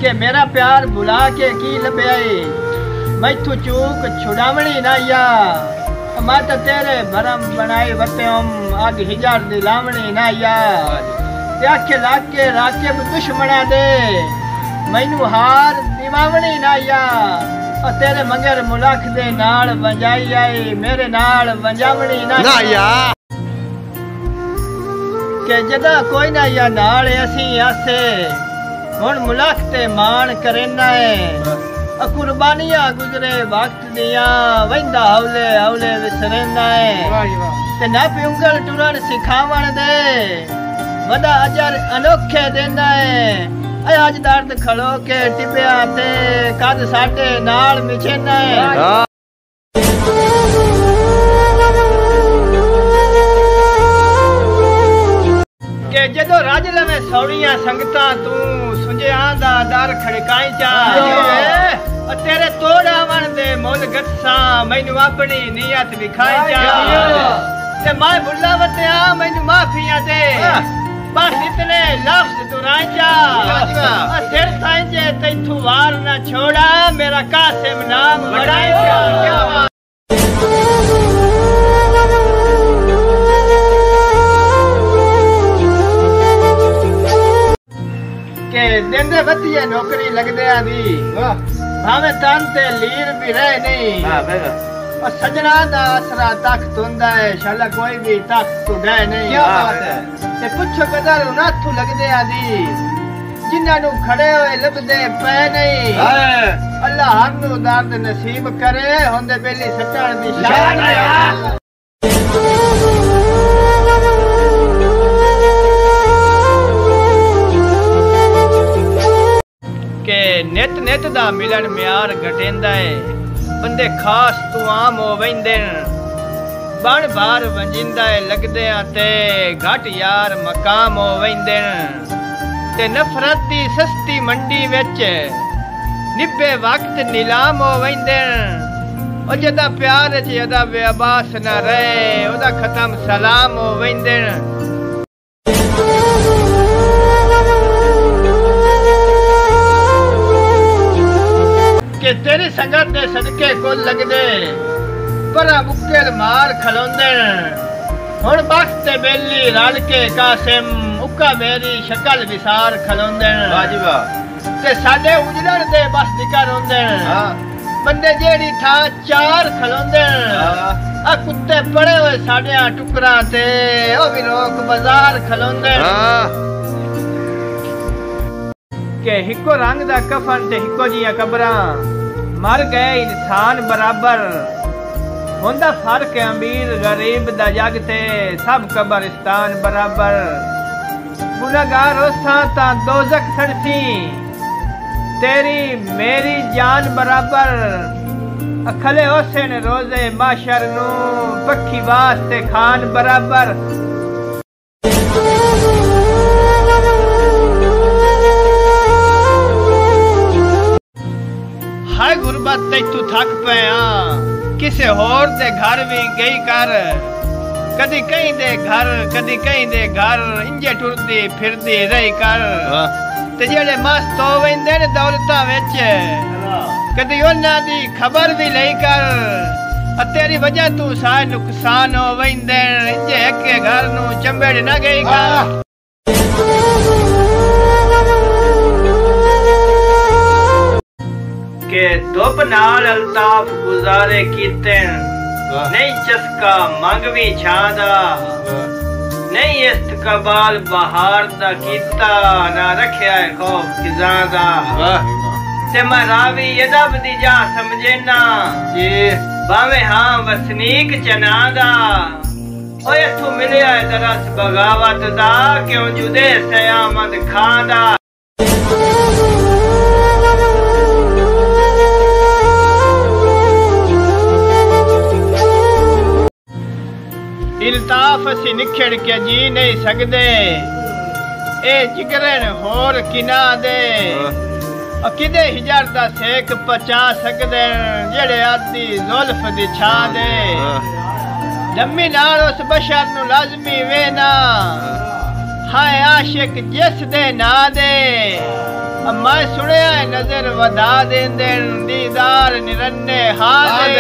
के मेरा प्यार बुला के की लभ्या मैथू चूक छुड़ावनी ना या मैं तो तेरे भरम बनाए वतेम आग हिजार दी लावनी ना या आखे लाके राके दुश्मना दे मैनू हार दिवावनी ना या तेरे मंगर मुलाख दे नाल वंजाई आई मेरे नाल वंजावनी ना या के जदा कोई ना या नाल असी आसे हुण मुलाख ते मान करना है कुर्बानियां गुजरे वक्त दिया वंदा हौले हौले विसरना है ते ना पिंगल टुरन सिखावण दे वदा अजर अनोखे देना है आज दर्द खड़ो के टिपया ते कद साडे नाल मिछेना है के जदों राज लवे सौड़ियां संगतां तू सुंजिया दा दर खड़काई चा तेरे तोड़ा वन दे मोल गत्सा मैनू अपनी नीयत विखाई चा ते मैं बुला वत्या मैनू माफियां दे बस इतने लफ्ज दुराई चा सिर ताई जे तैथू वार ना छोड़ा मेरा कासिम नाम बढ़ाई चा के देंदे वतिया नौकरी लगदे आदी भावे तन ते लीर भी रहे नहीं और सजना दा आसरा तख्त हुंदा है शाला कोई भी तख्त तो गए नहीं क्या बात है ते पुछो कदर नाथू लगदे आदी जिन्हां नु खड़े होए लबदे पै नहीं अल्लाह हर नु दर्द नसीब करे होंदे बेली सटण दी शान है के नित नित दा मिलन म्यार घटेंदा है बंदे खास तू आम हो वेंदे बण बार वंजिंदा है लगदे ते घट यार मकाम हो वेंदे ते नफरत दी सस्ती मंडी विच निब्बे वक्त नीलाम हो वेंदे ओ जदा प्यार च जदा बेअबास ना रहे ओदा खत्म सलाम हो वेंदे के तेरी संगत दे सदके कुल लगदे पर मुक्केल मार खलोंदे हुण बख्त ते बेली रल के कासिम उक्का मेरी शक्ल विसार खलोंदे वाजी वाह ते साडे उजड़न दे बस दिकर होंदे बंदे जेड़ी था चार खलोंदे आ कुत्ते पड़े हुए साडे टुकड़ा ते ओ भी लोग बाजार खलोंदे के हिको रंग दा कफन ते हिको जिया कब्रां मर गए इंसान बराबर होंदा फर्क अमीर गरीब दा जग ते सब कब्रिस्तान बराबर गुनाहगार ओसां तां दोज़ख सड़सी तेरी मेरी जान बराबर अखले ओसे ने रोजे माशर नू पक्खी वास्ते खान बराबर हाय गुरबत तू थक पया किसे होर दे घर भी गई कर कदी कहीं दे घर कदी कहीं दे घर इंजे टुरदी फिरदी रही कर ते जेड़े मस्त हो वेंदे ने दौलतां विच कदी उन्हां दी खबर भी लई कर तेरी वजह तू सारे नुकसान हो वेंदे इंजे एक घर नू चंबेड़ ना गई कर के धुप नाल अल्ताफ गुजारे कीते नहीं चस्का मंगवी छांदा नहीं इस्तकबाल बहार दा कीता ना रखया है खौफ खिजां दा ते मैं रावी अदब दी जा समझे ना जी भावे हां वसनीक चना दा ओए तू मिलिया है दरस बगावत दा क्यों जुदे सयामत खां दा इल्ताफ असी निखड़ के जी नहीं सकदे ए जिगरन होर किना दे किदे हिजर दा सेक पचा सकदे जेड़े आदि जुल्फ दी छा दे जम्मी नाल उस बशर नु लाजमी वे ना हाय आशिक जिस दे ना दे मैं सुनिया नजर वधा देंदे दीदार निरन्ने हाल